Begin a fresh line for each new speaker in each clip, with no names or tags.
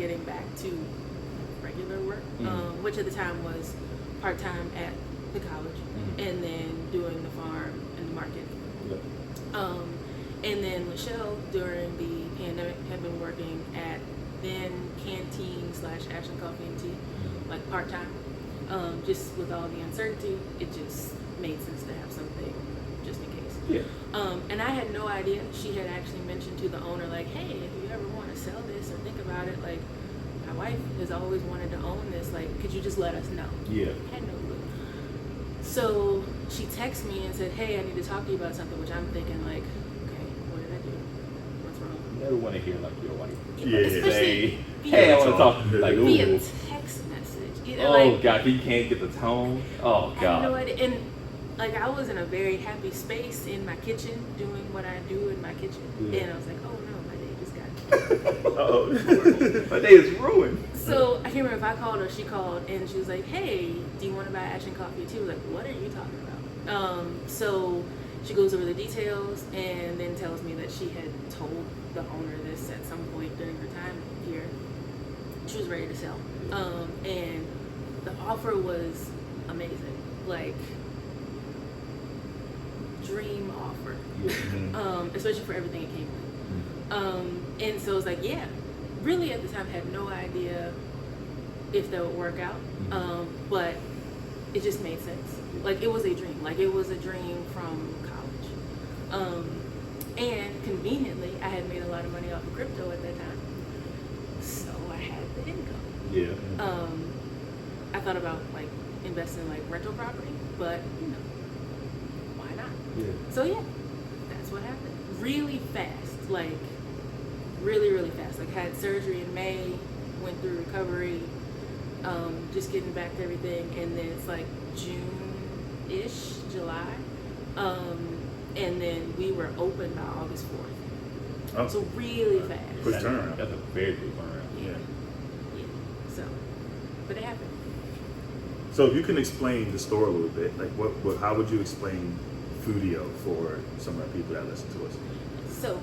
getting back to regular work, which at the time was part-time at the college, and then doing the farm and the market. And then Michelle, during the pandemic, had been working at then Canteen / Ashland Coffee and Tea, like part-time. Just with all the uncertainty, it just made sense to have something just in case.
Yeah.
And I had no idea. She had actually mentioned to the owner, like, hey, if you ever want to sell this or think about it, like, my wife has always wanted to own this. Like, could you just let us know?
Yeah.
I had no clue. So she texted me and said, hey, I need to talk to you about something, which I'm thinking, like, okay, what did I do? What's wrong?
You never want to hear, like, your wife
Especially
say, hey, I want to talk to you. Like,
via
ooh.
text message. You
Oh,
know, like,
God, you can't get the tone. Oh, God.
I have no idea. And, like, I was in a very happy space in my kitchen, doing what I do in my kitchen.
Yeah.
And I was like, oh, no, my day just got
Uh-oh. My day is ruined.
So I can't remember if I called or she called, and she was like, hey, do you want to buy Ashland Coffee too? I was like, what are you talking about? So she goes over the details and then tells me that she had told the owner this at some point during her time here. She was ready to sell. And the offer was amazing. Like, dream offer. Especially for everything it came with. And so it was like, yeah. Really at the time had no idea if that would work out, but it just made sense. Like, it was a dream. Like, it was a dream from college. And conveniently, I had made a lot of money off of crypto at that time, so I had the income.
Yeah.
I thought about, like, investing in, like, rental property, but, you know, why not?
Yeah.
So yeah, that's what happened. Really fast, like, really fast. Like, had surgery in May, went through recovery, just getting back to everything, and then it's like June-ish, July, and then we were open by August 4th.
Oh.
So really fast.
Quick turnaround.
That's a very quick turnaround.
Yeah. So, but it happened.
So if you can explain the store a little bit, like how would you explain FoodiO for some of the people that listen to us?
So,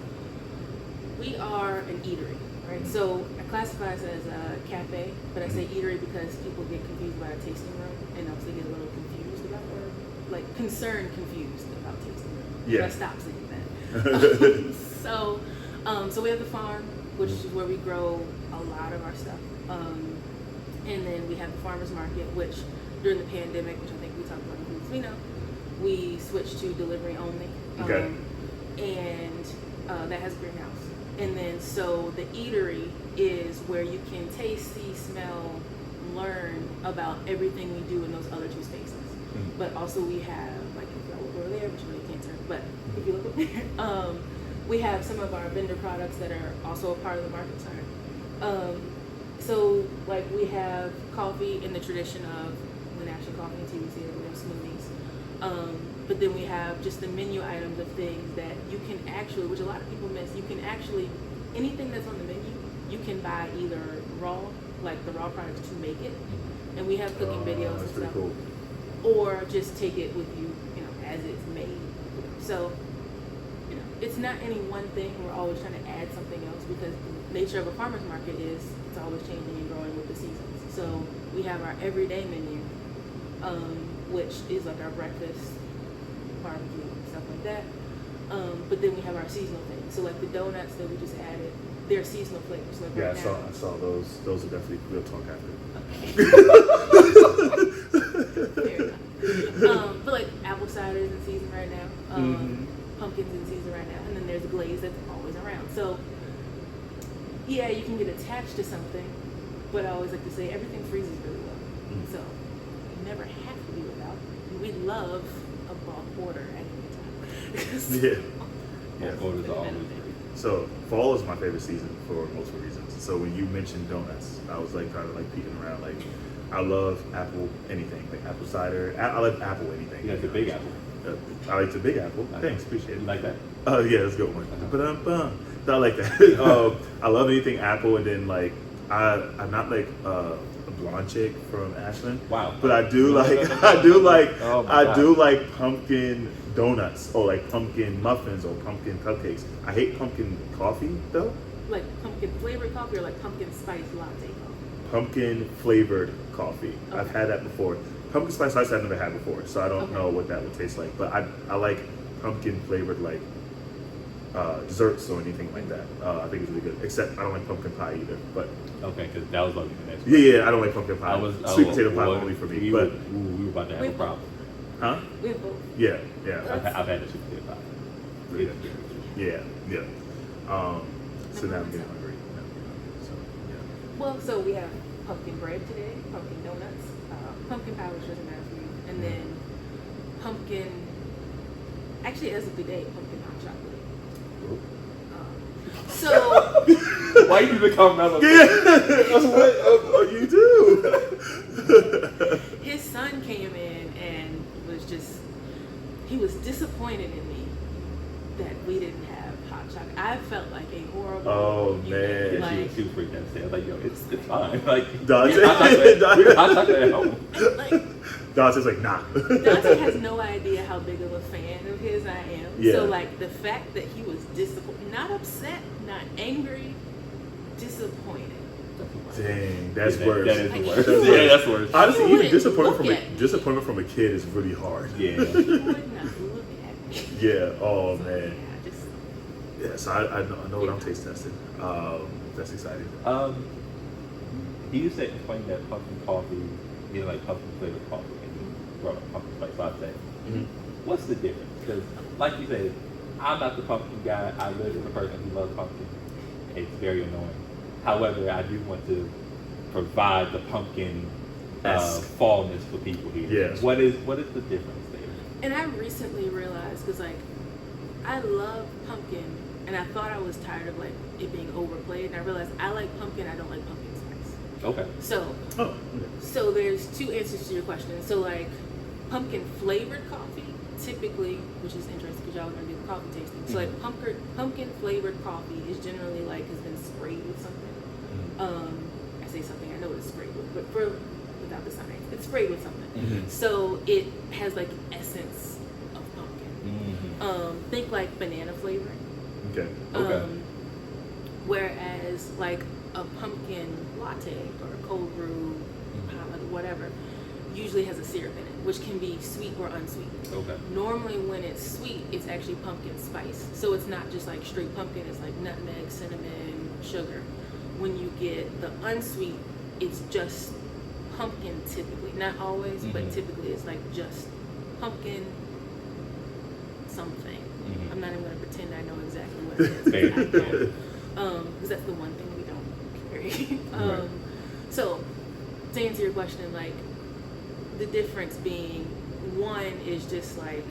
we are an eatery, right? So I classify us as a cafe, but I say eatery because people get confused about a tasting room, and also get a little confused about, or like confused about tasting room.
Yeah.
So I stopped saying that. So we have the farm, which is where we grow a lot of our stuff, and then we have the farmers market, which during the pandemic, which I think we talked about in Foods, we switched to delivery only,
Okay.
and that has a greenhouse. And then, so the eatery is where you can taste, see, smell, learn about everything we do in those other two spaces. But also we have, like, if y'all look over there, which you know you can't turn, but if you look over there, we have some of our vendor products that are also a part of the market side. So, like, we have coffee in the tradition of when Ashland Coffee and Tea was here, we have smoothies. But then we have just the menu items of things that you can actually, which a lot of people miss, you can actually, anything that's on the menu, you can buy either raw, like the raw products to make it, and we have cooking videos and stuff,
cool.
or just take it with you, as it's made. So, it's not any one thing. We're always trying to add something else because the nature of a farmer's market is it's always changing and growing with the seasons. So we have our everyday menu, which is like our breakfast, barbecue, stuff like that. But then we have our seasonal things. So like the donuts that we just added, they're seasonal flavors. Like
Yeah,
right now,
I saw those. Those are definitely real talk after.
Fair enough. But like apple ciders in season right now. Pumpkins in season right now. And then there's a glaze that's always around. So yeah, you can get attached to something, but I always like to say everything freezes really well. So you never have to be without. We love a bulk order at any time.
Yeah.
Orders are always
So fall is my favorite season for multiple reasons. So when you mentioned donuts, I was like kind of like peeking around. Like I love apple anything, like apple cider. I love apple anything.
You like the big apple?
I like the big apple. Thanks, appreciate it.
You like that?
Yeah, that's a good one. I like that. I love anything apple, and then like I'm not like a blonde chick from Ashland.
Wow.
But I do like pumpkin donuts or like pumpkin muffins or pumpkin cupcakes. I hate pumpkin coffee though.
like pumpkin flavored coffee or like pumpkin spice latte coffee?
Pumpkin flavored coffee.
Okay.
I've had that before. Pumpkin spice latte I've never had before, so I don't
Okay.
know what that would taste like. But I like pumpkin flavored like desserts or anything like that. I think it's really good. Except I don't like pumpkin pie either. But
Okay, because that was like the next.
yeah, I don't like pumpkin pie.
I
Sweet potato pie only for me.
We
But
were about to have a problem.
huh?
We have both.
Yeah.
I've had a sweet potato pie.
Yeah. Yeah. So now I'm getting hungry. So yeah.
Well, so we have pumpkin bread today, pumpkin donuts, pumpkin pie, which doesn't matter for you, and then pumpkin. Actually, that's a good day. Pumpkin hot chocolate. So
Why you even come out?
Yeah, that's what you do.
his son came in and he was disappointed in me that we didn't have hot chocolate. I felt like a horrible.
Oh,
human.
man.
Yeah,
Like,
she was freaked out. I was like, yo, it's fine. Like,
Dante?
we hot chocolate at home.
like
Dante's like, nah.
Dante has no idea how big of a fan of his I am.
Yeah.
So like the fact that he was disappointed, not upset, not angry, disappointed.
Dang, that's
Yeah,
worse.
That is the worst.
That's
Yeah,
worse.
that's worse.
Honestly,
You
even
wouldn't look at me.
disappointment from a kid is really hard.
Yeah.
He would not look at me.
Yeah. Oh
So,
man.
yeah, just
Yeah. So I know what I'm taste testing. That's exciting.
He used to explain that pumpkin coffee, like pumpkin flavored coffee, and he brought up pumpkin spice latte. What's the difference? Because, like you said, I'm not the pumpkin guy. I live with a person who loves pumpkin. It's very annoying. However, I do want to provide the pumpkin fallness for people here.
Yes.
What is the difference there?
And I recently realized, because like I love pumpkin, and I thought I was tired of like it being overplayed, and I realized I like pumpkin, I don't like pumpkin spice.
Okay.
So
Oh.
So there's two answers to your question. So like pumpkin flavored coffee, typically, which is interesting because y'all are gonna do the coffee tasting. So like pumpkin flavored coffee is generally like has been sprayed with something. I say something, I know what it's sprayed with, but without the science, it's sprayed with something. So it has like essence of pumpkin. Think like banana flavoring.
Okay.
Whereas like a pumpkin latte or a cold brew, whatever, usually has a syrup in it, which can be sweet or unsweet.
Okay.
Normally when it's sweet, it's actually pumpkin spice. So it's not just like straight pumpkin, it's like nutmeg, cinnamon, sugar. When you get the unsweet, it's just pumpkin typically. Not always, but typically it's like just pumpkin something. I'm not even going to pretend I know exactly what it is.
Fair.
I don't. Because that's the one thing we don't carry.
Right.
So, to answer your question, like, the difference being, one is just like,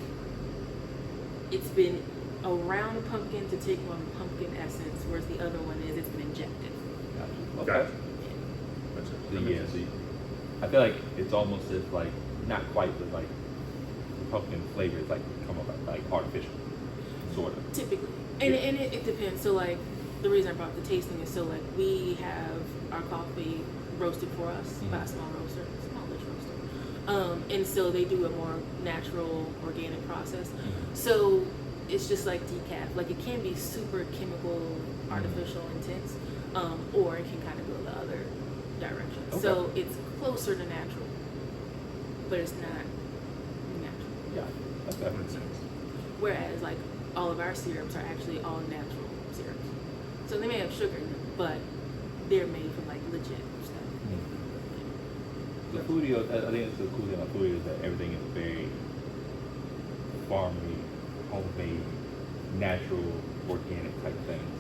it's been around pumpkin to take on pumpkin essence, whereas the other one is it's been injected.
Okay.
Gotcha.
See, I feel like it's almost as like not quite, but like pumpkin flavor is like come up like artificial, sort of.
Typically, and it depends. So like the reason I brought the tasting is so like we have our coffee roasted for us by a smallish roaster, and so they do a more natural, organic process. So it's just like decaf. Like it can be super chemical, artificial, intense, or it can kind of go the other direction.
Okay.
So it's closer to natural, but it's not natural.
Yeah, that makes sense.
Whereas like all of our syrups are actually all natural syrups. So they may have sugar in them, but they're made from like legit stuff.
The FoodiO, I think it's the cool thing about FoodiO is that everything is very farm-made, homemade, natural, organic type things.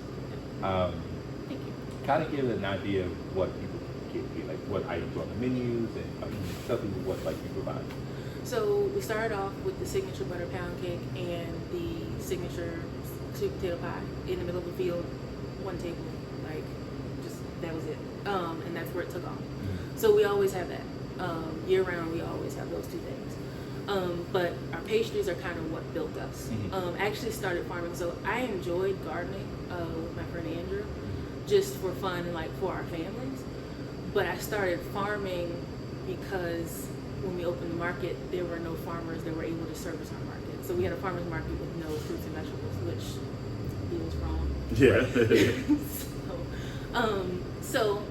Thank you.
Kind of give an idea of what people get here, like what items are on the menus and tell people what like you provide.
So we started off with the signature butter pound cake and the signature sweet potato pie in the middle of the field, one table, like just that was it. And that's where it took off. So we always have that. Year round, we always have those two things. But our pastries are kind of what built us. I actually started farming, so I enjoyed gardening with my friend Andrew, just for fun and like for our families. But I started farming because when we opened the market, there were no farmers that were able to service our market. So we had a farmer's market with no fruits and vegetables, which feels wrong.
Yeah.
So So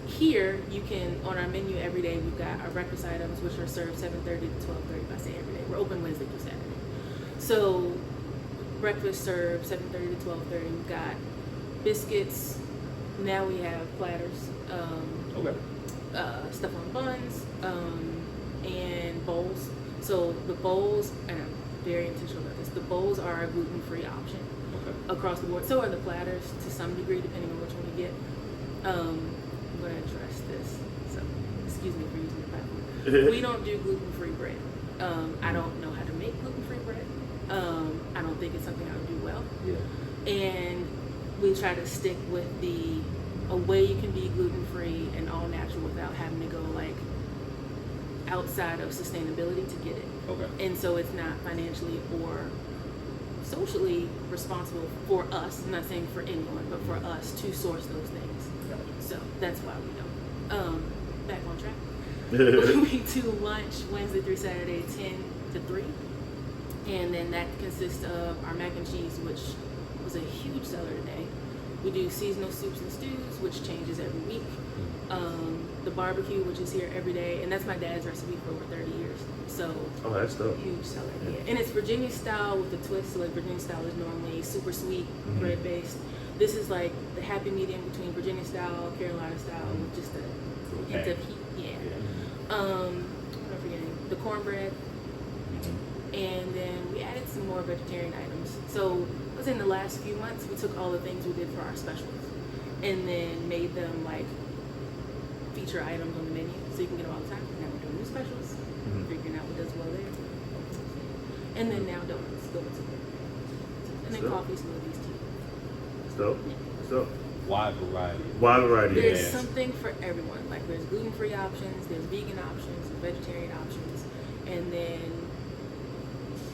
here you can, on our menu every day, we've got our breakfast items, which are served 7:30 to 12:30. If I say every day, we're open Wednesday through Saturday. So breakfast served 7:30 to 12:30. We've got biscuits. Now we have platters.
Okay.
Stuff on buns, and bowls. So the bowls, and I'm very intentional about this, the bowls are a gluten-free option
Okay.
across the board. So are the platters to some degree, depending on which one you get. I'm going to address this, so excuse me for using the platform. We don't do gluten-free bread. I don't know how to make gluten-free bread. I don't think it's something I would do well.
Yeah.
And we try to stick with a way you can be gluten-free and all natural without having to go like outside of sustainability to get it.
Okay.
And so it's not financially or socially responsible for us, I'm not saying for anyone, but for us to source those things.
Gotcha.
So that's why we don't. Back on track. We do lunch Wednesday through Saturday, 10 to 3. And then that consists of our mac and cheese, which was a huge seller today. We do seasonal soups and stews, which changes every week. The barbecue, which is here every day, and that's my dad's recipe for over 30 years. So,
Oh, that's dope.
huge seller.
Yeah.
Yeah. And it's Virginia style with a twist. So like Virginia style is normally super sweet, bread based. This is like the happy medium between Virginia style, Carolina style, with just a hint of heat. Yeah. What am I forgetting? The cornbread. And then we added some more vegetarian items. So I was in the last few months, we took all the things we did for our specials and then made them like feature items on the menu so you can get them all the time. Now we're doing new specials, figuring out what does well there. And then now donuts are there. And then
So-
coffee, smoothies, tea.
It's dope. It's dope.
Wide variety.
Wide variety.
There's
Yeah.
something for everyone. Like there's gluten-free options, there's vegan options, there's vegetarian options, and then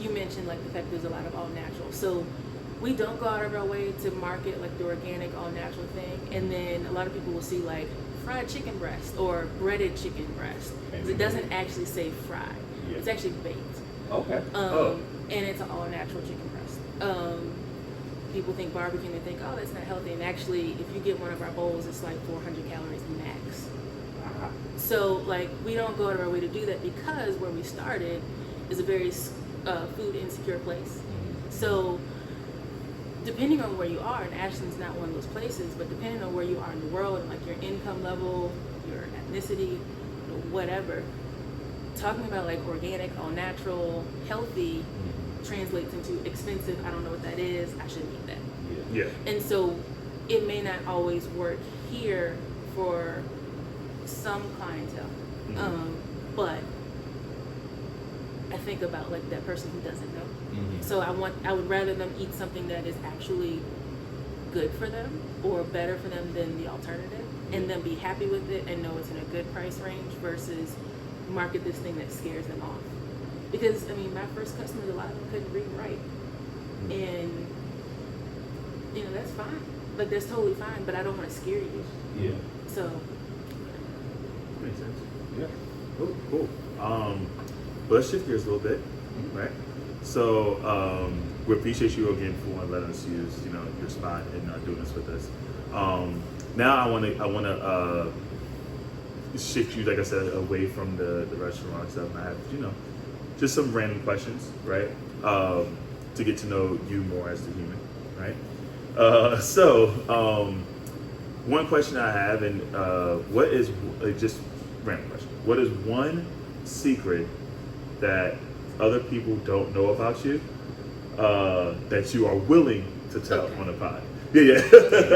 you mentioned like the fact there's a lot of all natural. So we don't go out of our way to market like the organic all natural thing. And then a lot of people will see like fried chicken breast or breaded chicken breast. 'Cause it doesn't actually say fried.
Yeah.
It's actually baked.
Okay.
And it's an all natural chicken breast. People think barbecue and they think, oh, that's not healthy. And actually, if you get one of our bowls, it's like 400 calories max.
Ah.
So, like, we don't go out of our way to do that because where we started is a very food insecure place. So, depending on where you are, and Ashland's not one of those places, but depending on where you are in the world, and like your income level, your ethnicity, you know, whatever, talking about like organic, all natural, healthy translates into expensive. I don't know what that is. I shouldn't eat that.
Yeah.
And so it may not always work here for some clientele. But I think about like that person who doesn't know. So I would rather them eat something that is actually good for them or better for them than the alternative, and then be happy with it and know it's in a good price range versus market this thing that scares them off. Because I mean, my first customers, a lot of them couldn't read and write, and you know that's fine. Like that's totally fine, but I don't want to scare you.
Yeah.
So
Makes sense.
Yeah.
Cool. But let's shift gears a little bit, right? So we appreciate you again for letting us use, your spot and doing this with us. Now I want to shift you, like I said, away from the restaurant stuff. And I have, just some random questions, right? To get to know you more as the human, right? So one question I have, and what is just random question? What is one secret that other people don't know about you that you are willing to tell on a pod? Yeah.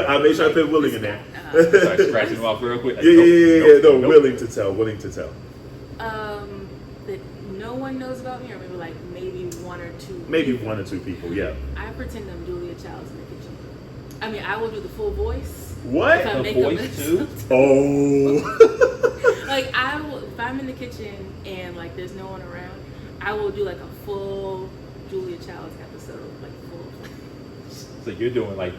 I made sure I put willing in there.
Start scratching them off real quick. Like,
Yeah. No,
nope.
willing to tell.
That no one knows about me, or maybe one or two.
Maybe one or two people, yeah.
I pretend I'm Julia Childs in the kitchen. I mean, I will do the full voice.
What?
If I
The
make
voice too?
Oh.
Like I will, if I'm in the kitchen and like there's no one around, I will do like a full Julia Childs episode, like full.
So you're doing like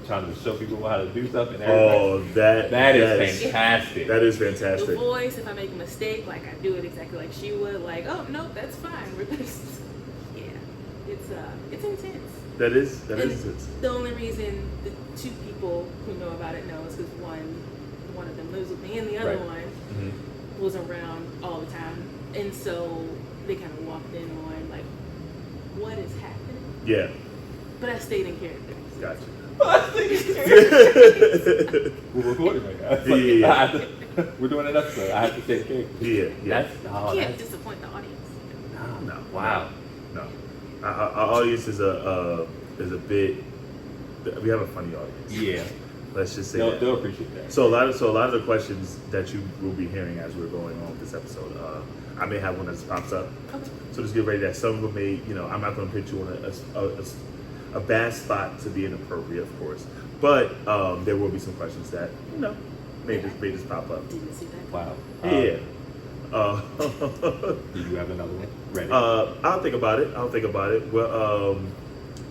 trying to show people how to do stuff and
Oh,
everything. That is fantastic.
That is
The
fantastic.
voice, if I make a mistake, like I do it exactly like she would, like, oh no, that's fine. We're just, yeah, it's intense.
That is
And
it.
the only reason two people who know about it knows because one of them lives with me and the other
Right.
one
Mhm.
was around all the time, and so they kind of walked in on like, what is happening?
Yeah.
But I stayed in character.
Gotcha.
We're recording right now.
Yeah.
We're doing an episode. I have to say the character.
Yeah. Yeah.
You can't disappoint the audience.
No.
Wow.
No. Our audience is a bit. We have a funny audience.
Yeah.
Let's just say
They'll
that.
appreciate that.
So a lot of the questions that you will be hearing as we're going on with this episode, I may have one that just pops up.
Okay.
So just get ready that some of them may, I'm not going to put you on a bad spot to be inappropriate, of course, but there will be some questions that may just pop up.
Didn't see that.
Wow.
Yeah.
Do you have another one ready?
I'll think about it. Well,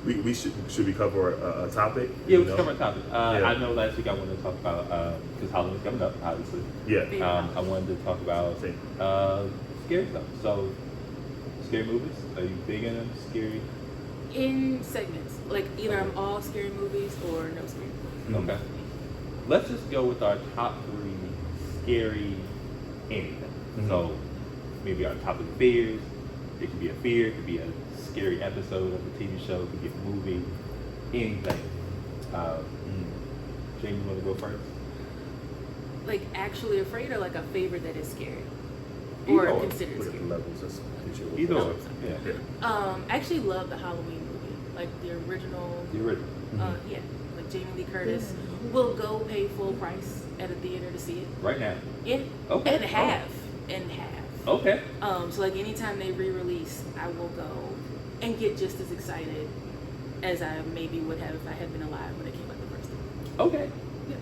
we should we cover a topic?
Yeah, we can cover a topic.
Yeah.
I know last week I wanted to talk about, because Halloween's coming up, obviously.
Yeah.
I wanted to talk about
Same.
scary stuff. So, scary movies? Are you big in them? Scary?
In segments, like either I'm all scary movies or no scary movies.
Okay. Let's just go with our top 3 scary anything.
Mhm.
So, maybe our top 3 fears. It could be a fear, it could be a scary episode of a TV show, it could be a movie, anything. Jamie, you want to go first?
Like actually afraid or like a favorite that is scary
Either
or
or.
considered
Look at the
scary.
levels. That's what
Either or.
Yeah.
Yeah.
I actually love the Halloween movie, like the original.
The original.
Yeah, like Jamie Lee Curtis will go pay full price at a theater to see it.
Right now.
In
Okay.
and have.
Okay.
So like anytime they re-release, I will go and get just as excited as I maybe would have if I had been alive when it came out the first time.
Okay.
Yeah.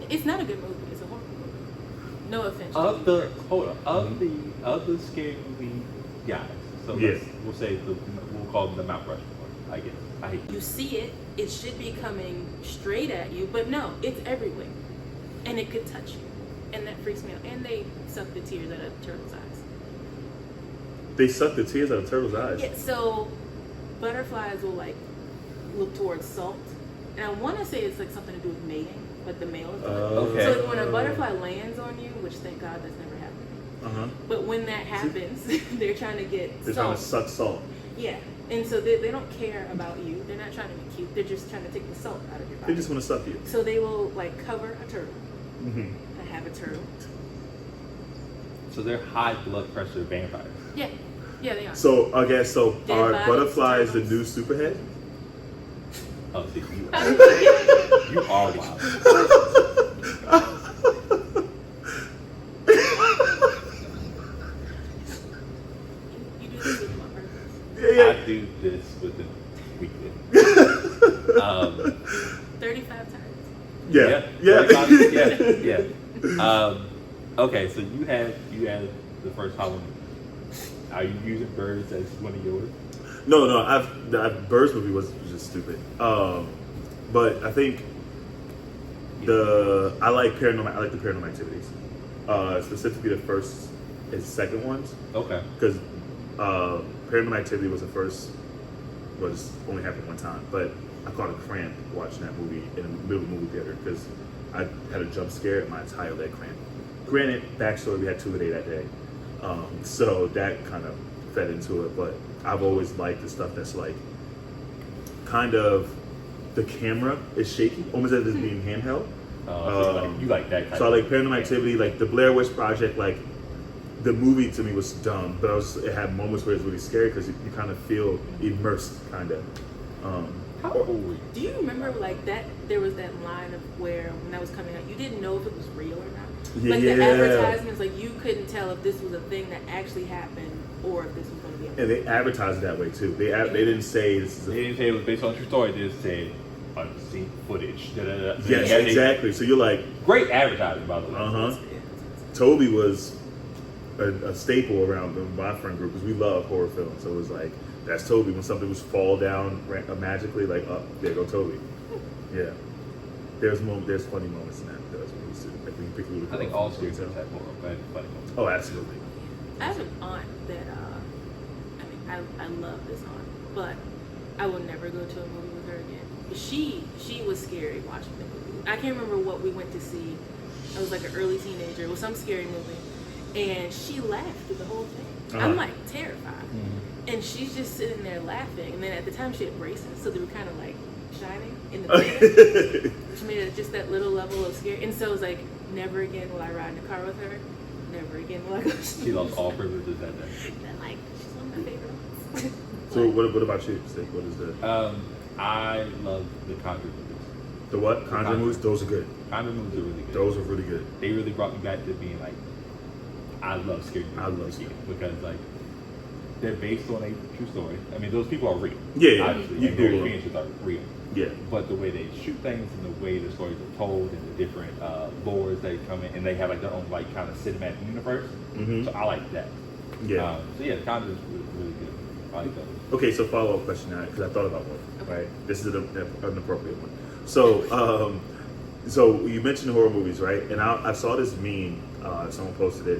It's not a good movie. It's a horrible movie. No offense.
Of the of the scary movie guys. So
Yeah.
we'll call them the Mount Rushmore, I guess. I hate
You see it, it should be coming straight at you, but no, it's everywhere. And it could touch you. And that freaks me out. And they suck the tears out of turtles' eyes.
They suck the tears out of turtles' eyes.
Yeah, so butterflies will like look towards salt. And I want to say it's like something to do with mating, but the male is
Okay.
So when a butterfly lands on you, which thank God that's never happened. But when that happens, they're trying to get
They're
salt.
trying to suck salt.
Yeah. And so they don't care about you. They're not trying to be cute. They're just trying to take the salt out of your body.
They just want to suck you.
So they will like cover a turtle.
Mm-hmm.
I have a turtle.
So they're high blood pressure vampires.
Yeah. Yeah, they are.
So I guess
Dead
are
bodies,
butterflies the
turtles.
new superhead?
Oh, see, you are wild.
You do this with my purpose.
Yeah.
I do this with the weekend.
35 times.
Yeah.
Yeah. Okay, so you had the first Halloween. Are you using birds as one of yours?
No. The Birds movie was just stupid. But I think I like the Paranormal Activities. Specifically the first and second ones.
Okay.
Because Paranormal Activity was only happened one time, but I caught a cramp watching that movie in the middle of the movie theater because I had a jump scare and my entire leg cramped. Granted, backstory, we had 2 a day that day, so that kind of fed into it. But I've always liked the stuff that's like kind of the camera is shaky, almost as if it's being handheld.
So you like that kind
So I
of
like Paranormal Activity, like the Blair Witch Project. Like the movie to me was dumb, but it had moments where it's really scary because you kind of feel immersed, kind of.
How old were you?
Do you remember like that? There was that line of where when that was coming out, you didn't know if it was real or not. Like the
Yeah.
advertisements, like you couldn't tell if this was a thing that actually happened or if this was going to be a
And they advertised it that way too. They didn't say this is
They didn't say it was based on a true story. They just said unseen footage. Da-da-da.
Yes,
Yeah,
exactly. So you're like,
Great advertising, by the way.
Toby was a staple around my friend group because we love horror films. So it was like, that's Toby. When something was fall down magically, like, oh, there go Toby. Yeah. There's funny moments in that. That's what we see. Like when you pick a little
I think
girl
all
from
screenshots have more funny moments.
Oh, absolutely.
I have an aunt that, I love this aunt, but I will never go to a movie with her again. she was scary watching the movie. I can't remember what we went to see. I was like an early teenager. It was some scary movie, and she laughed through the whole thing. I'm like terrified, and she's just sitting there laughing. And then at the time she had braces, so they were kind of like shining in the theater, which made it just that little level of scary. And so it was like, never again will I ride in a car with her. Never again will I go.
She lost all privileges that day.
And like, she's one of my favorite ones.
So what about you? What is the
I love the Conjuring movies.
the what? Conjuring movies? Those are good.
Conjuring movies are really good.
Those are really good.
They really brought me back to being like, I love scary movies.
I love scary
because like they're based on a true story. I mean, those people are real.
Yeah,
obviously,
you
and their
Google them.
experiences are real.
Yeah.
But the way they shoot things and the way the stories are told and the different lores that come in, and they have like their own like kind of cinematic universe.
Mhm.
So I like that.
Yeah.
So yeah, the Conjuring is really good. I like those.
Okay, so follow-up question now, because I thought about one, right? This is an appropriate one. So, so you mentioned horror movies, right? And I saw this meme, someone posted it,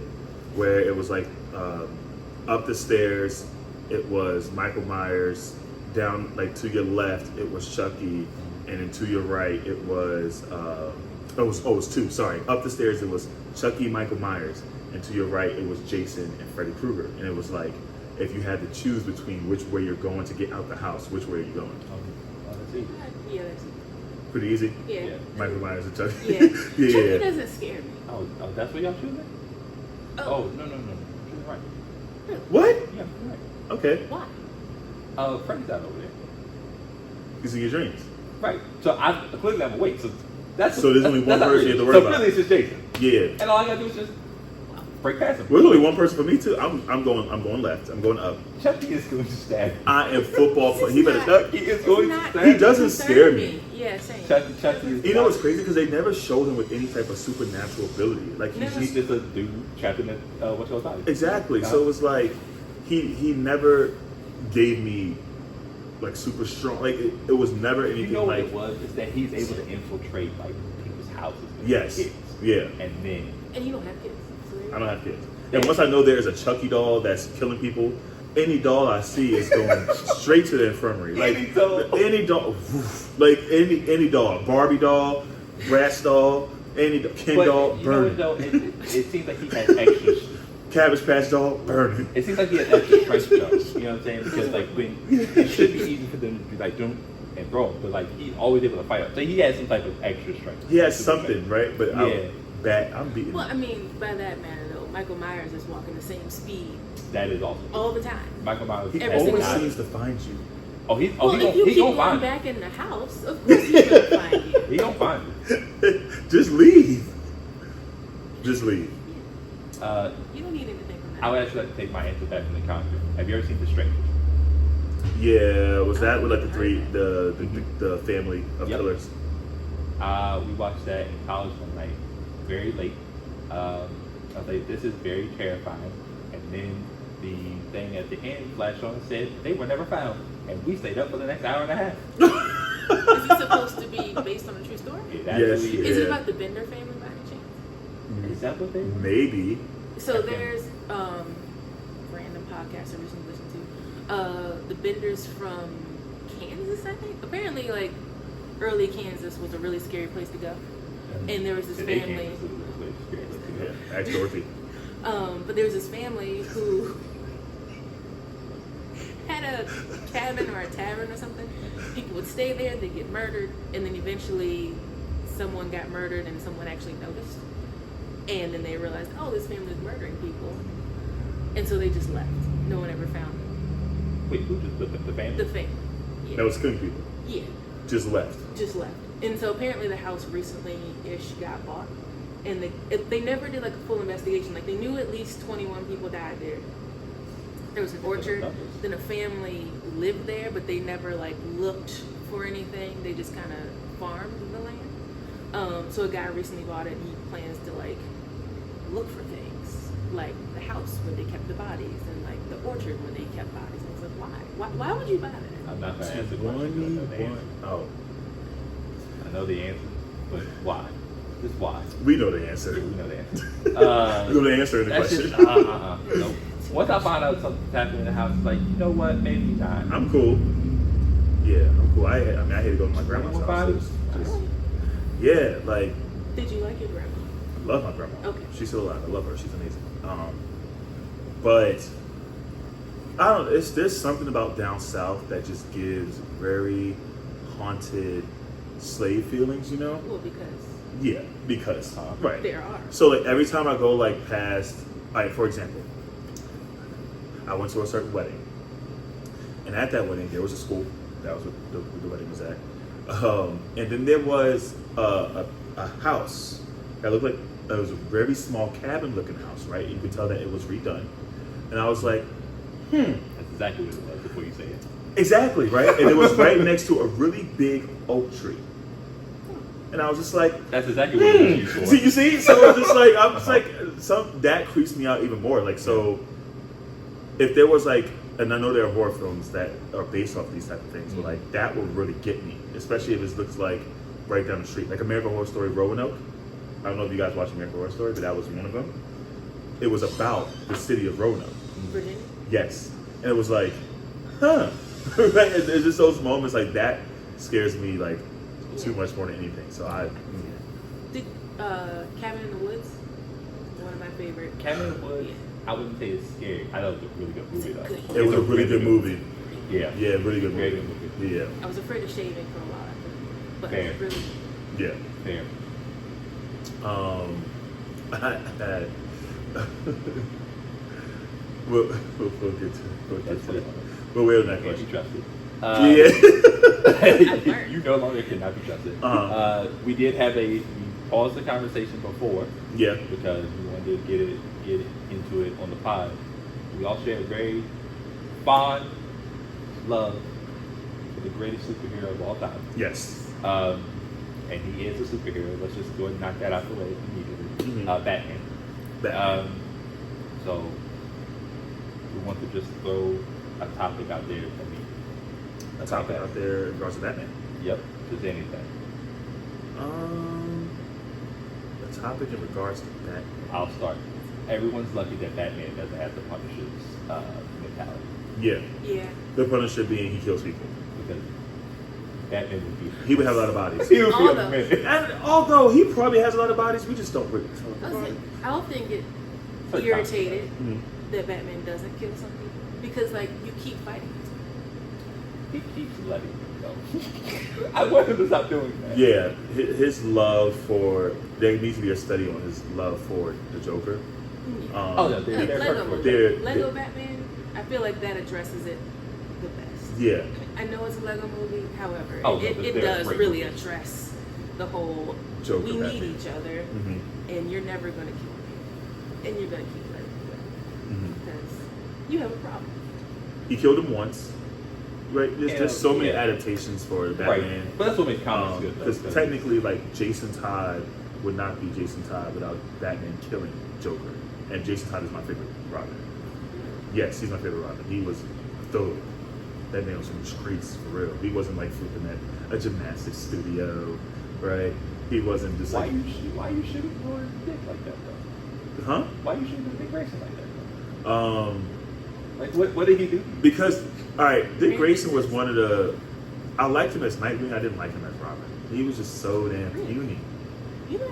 where it was like, up the stairs, it was Michael Myers, down, like, to your left, it was Chucky, and then to your right, it was, it was two, sorry. Up the stairs, it was Chucky, Michael Myers, and to your right, it was Jason and Freddy Krueger. And it was like, if you had to choose between which way you're going to get out the house, which way are you going?
That's easy.
Yeah, that's
Pretty easy?
yeah.
Yeah.
Michael Myers and Chucky?
Yeah.
Yeah.
Chucky doesn't scare me.
Oh, that's what y'all choosing? Oh, no. You're right.
What?
Yeah, you're right.
Okay.
Why?
Freddy's out over there.
These are your dreams.
Right. So I clearly I'm awake. So
So there's only one
that's
person you have to worry
so
about.
really it's just Jason.
Yeah.
And all I gotta do is just break past him.
Well, there's only one person for me too. I'm going left. I'm going up.
Chucky is going to stab you.
I am football.
This is
He better.
not-
Chucky is going to
not-
stab
He
you.
doesn't
concern
scare me.
Yeah, same.
Chucky is
You know what's crazy? Because they never showed him with any type of supernatural ability. Like he's
Never.
He's
just
just a dude trapped in a what's your body.
exactly. So it was like he never gave me like super strong. Like it was never
You
anything
know what
like
it was? Is that he's able to infiltrate like people's houses with
yes,
kids.
yeah.
And then
And you don't have kids. So there you
I
go.
don't have kids. And once I know there is a Chucky doll that's killing people, any doll I see is going straight to the infirmary. Like
Any doll.
any doll, like any doll, Barbie doll, Bratz doll, Ken
but
doll,
you know
burn.
what though? It seems like he has extra.
Cabbage Patch doll, burn.
It seems like he has extra strength though. You know what I'm saying? Because like when it should be easy for them to be like doom and throw him, but like he's always able to fight up. So he has some type of extra strength.
He has something, right? But
Yeah.
I'm beating.
Well, I mean, by that matter though, Michael Myers is walking the same speed
That is awesome.
all the time.
Michael Myers.
He
every
always
single
seems to find you.
Oh, he's
Well, if you
he
keep
gonna
going
find
back in the house, of course he's gonna find you.
you. He gonna find you.
Just leave. Just leave.
You don't need anything from that.
I would actually like to take my answer back from the Conjuring. Have you ever seen The Strangers?
Yeah, was that with like the family of
Yep.
killers?
We watched that in college one night, very late. I was like, this is very terrifying. And then the thing at the end flashed on and said they were never found. And we stayed up for the next hour and a half.
Is it supposed to be based on a true story?
It
Yes,
actually
yeah.
Is it about the Bender family by any chance?
Is that what they
Maybe.
So
Okay.
there's random podcast I recently listened to. The Benders from Kansas, I think. Apparently, like early Kansas was a really scary place to go, and there was this
Today
family.
Kansas is a really scary place to go.
Yeah, ask Dorothy.
But there was this family who had a cabin or a tavern or something. People would stay there, they'd get murdered, and then eventually someone got murdered and someone actually noticed. And then they realized, oh, this family is murdering people. And so they just left. No one ever found them.
Wait, who just the family?
The family. Yeah.
That was killing people.
Yeah,
Just left.
just left. And so apparently the house recently-ish got bought. And they never did like a full investigation. Like they knew at least 21 people died there. There was an orchard. Then a family lived there, but they never like looked for anything. They just kind of farmed the land. So a guy recently bought it, and he plans to like look for things, like the house where they kept the bodies, and like the orchard where they kept bodies. And it's like, why would you buy that?
I'm not going to answer the question. but I know the answer.
Oh,
I know the answer, but why? Just why?
we know the
Yeah,
answer.
we know the answer.
We know the answer to the
That's
question.
just, nope. Once I find out something's happening in the house, it's like, you know what, maybe not.
I'm cool. Yeah, I'm cool. I mean, I hate to go to my grandma's
Grandma
house.
vibes?
Just, yeah, like,
Did you like your grandma?
I love my grandma.
Okay.
She's still alive. I love her. She's amazing. But I don't know. There's something about down south that just gives very haunted slave feelings, you know?
Well, because
Yeah, because right.
there are.
So like every time I go like past, like for example, I went to a certain wedding, and at that wedding there was a school. That was what the wedding was at. And then there was a house that looked like it was a very small cabin-looking house, right? You could tell that it was redone, and I was like,
That's exactly what it was before you say it.
exactly, right? And it was right next to a really big oak tree, and I was just like,
That's exactly what it was used for.
See, you see? So it's just like I'm just like that creeps me out even more. Like so, if there was like, and I know there are horror films that are based off of these type of things, but like that would really get me, especially if it looks like right down the street, like American Horror Story Roanoke. I don't know if you guys watch American Horror Story, but that was one of them. It was about the city of Roanoke.
Virginia?
Yes, and it was like, huh? Right? It's just those moments like that scares me like too much more than anything. So
Did Cabin in the Woods? One of my favorite.
Cabin in the Woods,
Yeah.
I wouldn't say it's scary. I know it's a really good movie though.
Good.
It was a really good movie.
Yeah.
Yeah, really good
Very
movie.
good movie.
Yeah,
I was afraid of shaving for a while, but
Fair.
it's really
yeah.
Fair.
I had. we'll get to
That's funny.
it. But wait on that
Can't be
question.
trusted.
Yeah.
I've learned.
You no longer cannot be trusted.
Uh-huh.
We did have we paused the conversation before
Yeah.
because we wanted to get into it on the pod. We all share a very fond love for the greatest superhero of all time.
Yes.
And he is a superhero. Let's just go ahead and knock that out the way immediately.
Mhm.
Batman.
Batman.
So we want to just throw a topic out there for me.
A topic out there in regards to Batman.
Yep, just anything.
A topic in regards to Batman.
I'll start. Everyone's lucky that Batman doesn't have the Punisher's mentality.
Yeah.
yeah.
The Punisher being he kills people.
Because Batman would be...
He would have a lot of bodies.
He would be
Although-
a minute.
And although he probably has a lot of bodies, we just don't really talk
I
about
was
it.
like, I'll think it
Sometimes.
irritated
Mhm.
that Batman doesn't kill some people because like you keep fighting.
He keeps letting him go. I want him to stop doing that.
Yeah, his love for, there needs to be a study on his love for the Joker.
Oh, no, they're
Lego,
perfect.
They're-
Lego Batman. I feel like that addresses it the best.
Yeah.
I know it's a Lego movie, however,
Oh, no,
it
they're
does
great
really
movies.
address the whole
Joker
we
Batman.
need each other,
Mm-hmm.
and you're never going to kill me, and you're going to keep letting me go
Mm-hmm.
because you have a problem.
He killed him once. Right? There's so many
Yeah.
adaptations for Batman.
Right. But that's what makes comics good, though.
Because technically, like, Jason Todd would not be Jason Todd without Batman killing Joker. And Jason Todd is my favorite Robin. Yes, he's my favorite Robin. He was thorough. That man was from the streets, for real. He wasn't, like, flipping at a gymnastics studio, right? He wasn't just
Why
like...
you shooting your dick like that, though?
Huh?
Why you shooting Dick Grayson like that, though? Like, what did he do?
Because, all right, Dick Grayson was one of the... I liked him as Nightwing. I didn't like him as Robin. He was just so damn puny.
You like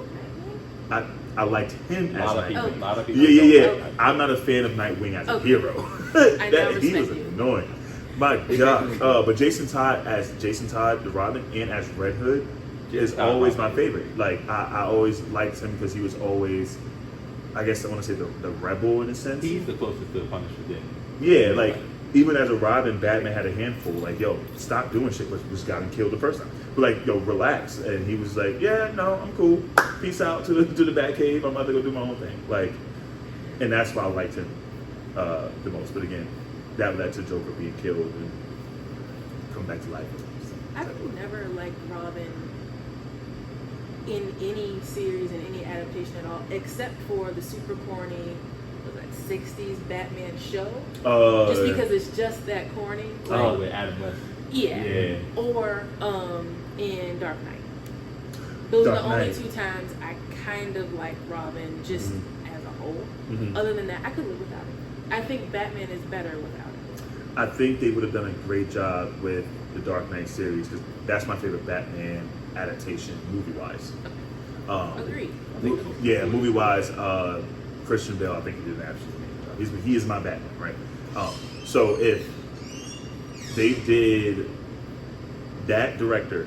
Batman?
I liked him
A
as
lot of people.
Nightwing.
A lot of people.
Yeah.
Okay.
I'm not a fan of Nightwing as a
Okay.
hero.
I now
He was
respect you.
annoying. My God. But Jason Todd as Jason Todd, the Robin, and as Red Hood is
Todd,
always
my
my favorite. Like, I always liked him because he was always, I guess I want to say the rebel in a sense.
He's the closest to the Punisher then.
Yeah, like, even as a Robin, Batman had a handful. Like, yo, stop doing shit. We just got him killed the first time. But like, yo, relax. And he was like, yeah, no, I'm cool. Peace out to the Batcave. I'm about to go do my own thing. Like, and that's why I liked him the most. But again, that led to Joker being killed and come back to life.
I've never liked Robin in any series, in any adaptation at all, except for the super corny, was that 60s Batman show? Just because it's just that corny. Like,
Oh, with Adam West.
yeah.
Yeah.
Or in Dark Knight. Those
Dark
are the only
Knight.
2 times I kind of like Robin just as a whole.
Mhm.
Other than that, I could live without it. I think Batman is better without it.
I think they would have done a great job with the Dark Knight series because that's my favorite Batman adaptation movie-wise.
Agreed.
Yeah, movie-wise, Christian Bale, I think he did an absolutely amazing job. He is my Batman, right? So if they did, that director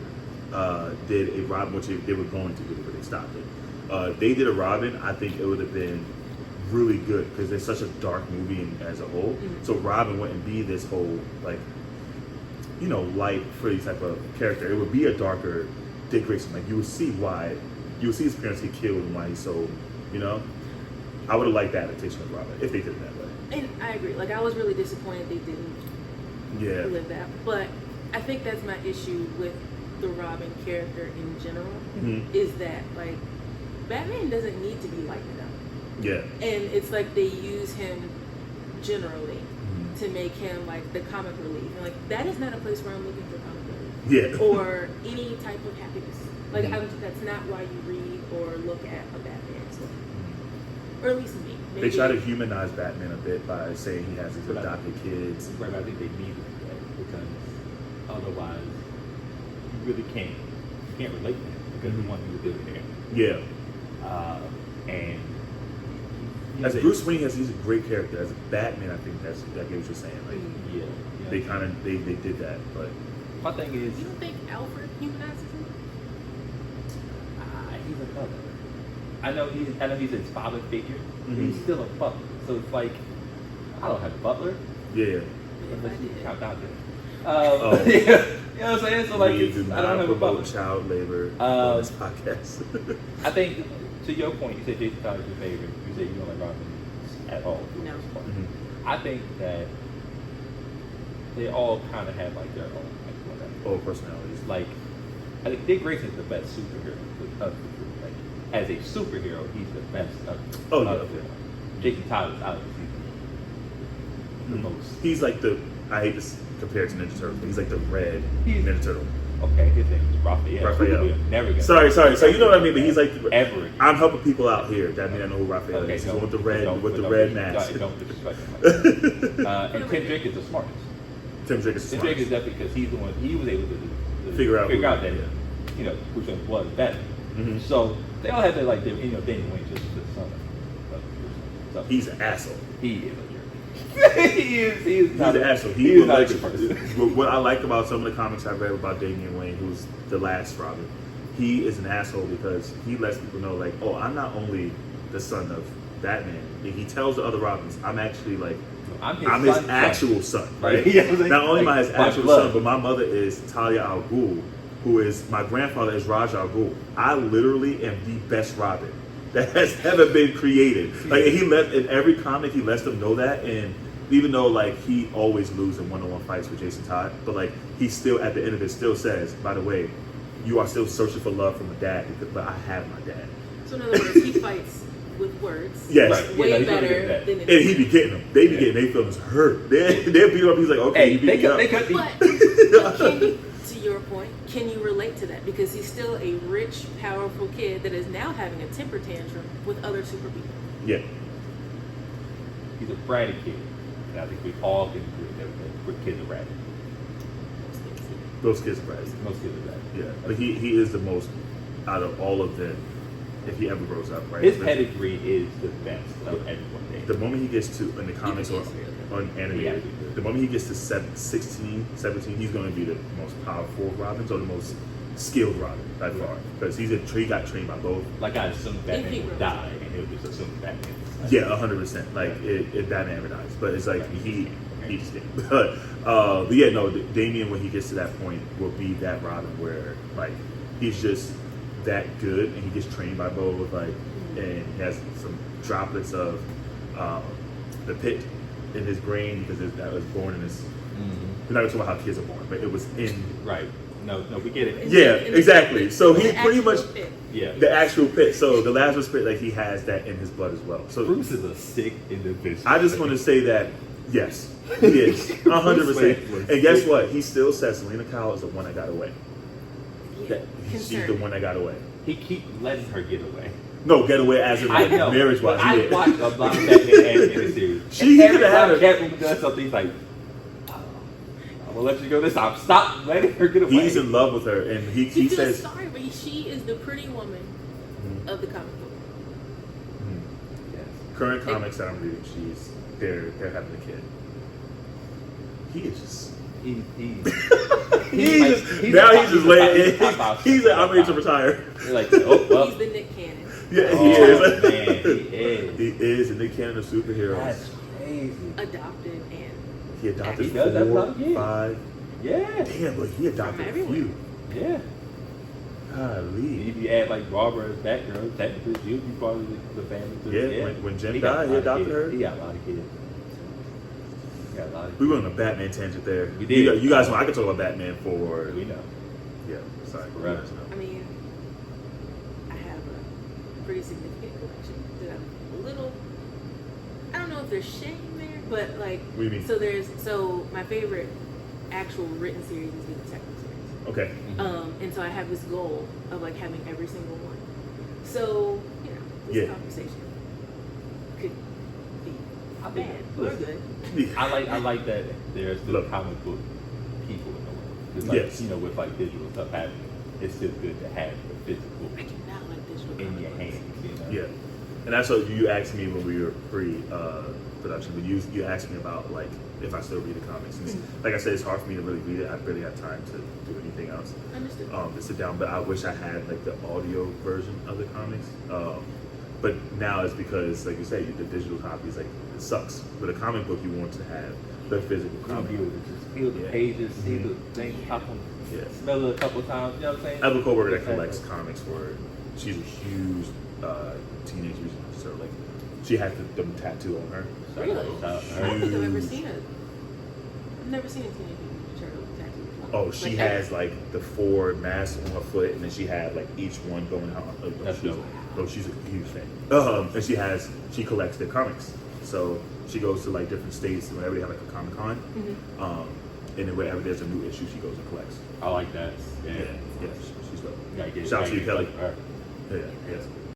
did a Robin, which they were going to do, but they stopped it. They did a Robin, I think it would have been really good because it's such a dark movie as a whole.
Mm-hmm.
So Robin wouldn't be this whole like, you know, light, pretty type of character. It would be a darker Dick Grayson. Like you would see why, you would see his parents get killed and why he's so, you know. I would have liked that adaptation of Robin if they did it that way.
And I agree. Like, I was really disappointed they didn't live that. But I think that's my issue with the Robin character in general, is that, like, Batman doesn't need to be like that.
Yeah.
And it's like they use him generally to make him, like, the comic relief. And, like, that is not a place where I'm looking for comic relief.
Yeah.
Or any type of happiness. Like, that's not why you read or look at a Batman story. Or at least me.
They try to humanize Batman a bit by saying he has these adopted kids.
Right, I think they needed that because otherwise you really can't relate to him because the one who was living there.
Yeah.
And
as Bruce Wayne, he's a great character. As a Batman, I think I get what you're saying. Like, they kind of they did that, but
my thing is,
you don't think Alfred humanizes him?
he's a butler. I know he's his father figure, but he's still a butler. So it's like I don't have a butler.
Yeah.
Unless you count out there. You know what I'm saying? So like,
We do
I don't have a butler.
child labor on this podcast.
I think to your point, you said Jason Todd is your favorite. You said you don't like Robin at all.
No.
I think that they all kind of have like their own
All personalities.
like I think Dick Grayson is the best superhero. Like, as a superhero, he's the best. Jason Todd is obviously the most.
He's like I hate to compare it to Ninja Turtle, but he's like the red Ninja Turtle.
Okay, his name is Raphael.
Raphael.
Never gonna
Sorry. So you know what I mean? But he's like
ever.
I'm helping people out here. That mean I know who Raphael is. He's with the red mask.
Don't disrespect him. And Tim Drake is the smartest.
Tim Drake is
Tim Drake is definitely because he's the one. He was able to
figure out
that you know which one was better. So they all have their like their Daniel Wayne just the son of
he's an asshole.
He is a jerk. he's
not an asshole.
He is not a good person.
What I like about some of the comics I've read about Damian Wayne, who's the last Robin, he is an asshole because he lets people know, like, oh, I'm not only the son of Batman. He tells the other Robins, I'm actually like, I'm his actual son, right? Not only am I his actual son, but my mother is Talia al Ghul, who is, my grandfather is Raj al Ghul. I literally am the best Robin that has ever been created. Like, in every comic, he lets them know that, and even though, like, he always loses in one-on-one fights with Jason Todd, but, like, he still, at the end of it, still says, by the way, you are still searching for love from a dad, but I have my dad.
So in other words, he fights with words.
Yes.
Way better than
and he be getting them. They be getting their feelings hurt. They'll beat him up. He's like, okay, you beat me up.
But can you, to your point, can you relate to that? Because he's still a rich, powerful kid that is now having a temper tantrum with other super people.
Yeah.
He's a bratty kid. And I think we all can agree that kids are bratty.
Those kids are bratty.
Most kids are bratty.
Yeah. But he is the most, out of all of them, if he ever grows up, right?
His pedigree is the best of everyone there.
The moment he gets to, in the comics or on anime, the moment he gets to 16, 17, he's going to be the most powerful Robins or the most skilled Robin by far. Because he got trained by both.
Like, I assumed Batman would die, and he'll just assume Batman.
Yeah, 100%. Like, if Batman ever dies. But it's like, he just did. But yeah, no, Damian, when he gets to that point, will be that Robin where, like, he's just that good, and he gets trained by both, like, and he has some droplets of the pit in his brain because that was born in his. We're not talking about how kids are born, but it was in.
Right. No, we get it.
Yeah, exactly. So he pretty much
pit.
the actual pit. So the Lazarus pit, like, he has that in his blood as well. So
Bruce is a sick individual.
I just want to say that yes, he is 100%. And guess what? He still says Selena Kyle is the one that got away. She's the one that got away.
He keep letting her get away.
No, get away as in like marriage wise.
I watched a lot of Batman animated series.
He could have had
Catwoman does something. He's like, oh, I'm gonna let you go this time. Stop letting her get away.
He's in love with her, and he
He feels
says,
sorry, but she is the pretty woman
Mhm.
of the comic book.
Mhm.
Yes.
Current comics that I'm reading, they're having a kid. He is just.
He's
He's just laying. He's like, I'm ready to retire.
You're like, oh well.
He's the Nick Cannon.
Yeah,
Oh,
he is.
man, he is.
He is in the canon of superheroes.
That's crazy.
Adopted and
He adopted
He does, that's
4,
not good.
5.
Yeah.
Damn, but he adopted
From
a
everywhere.
few.
Yeah.
Golly.
If you add like Barbara as background, technically she'll be part of the family too.
Yeah, when Jen
got
died,
a
he
lot of
adopted
kids.
her.
He got a lot of kids. He got a lot of
We
kids.
went on a Batman tangent there.
We did.
You guys know I could talk about Batman for.
We know.
Yeah, sorry. you
Right.
guys know.
I mean, I have a pretty significant collection that I'm a little. I don't know if there's shame there, but like.
What do you mean?
So my favorite actual written series is the Detective series.
Okay.
And so I have this goal of like having every single one. So this
Yeah.
conversation could be
I think-
bad or
listen.
good.
I like that there's still
Look.
comic book people in the world. It's like,
Yes.
with like digital stuff happening, it's still good to have the physical
I do not like digital
in
comic
your
books.
hands.
Yeah, and that's what you asked me when we were pre-production. But you asked me about like if I still read the comics. And like I said, it's hard for me to really read it. I barely have time to do anything else.
Understood.
To sit down. But I wish I had like the audio version of the comics. But now it's because, like you said, the digital copies like it sucks. But a comic book, you want to have the physical
You
comic.
be able to just feel the
Yeah.
pages, see
Mhm.
the things pop on,
Yeah.
smell it a couple times. You know what I'm saying?
I have a coworker that
Exactly.
collects comics for. She's a huge teenage mutant. So like, she has them tattoo on her.
Really?
Shout out to
I don't think I've ever
Huge.
seen it. I've never seen a Teenage Mutant Ninja Turtle tattoo before.
Oh, she
Like,
has like the 4 masks on her foot, and then she had like each one going out.
That's dope.
She's a huge fan. And she collects their comics. So she goes to like different states whenever they have like a Comic Con. And then wherever there's a new issue, she goes and collects.
I like that.
Yeah, yeah, she's dope.
You gotta get,
Shout out to you,
get
Kelly.
like her.
Yeah, yeah.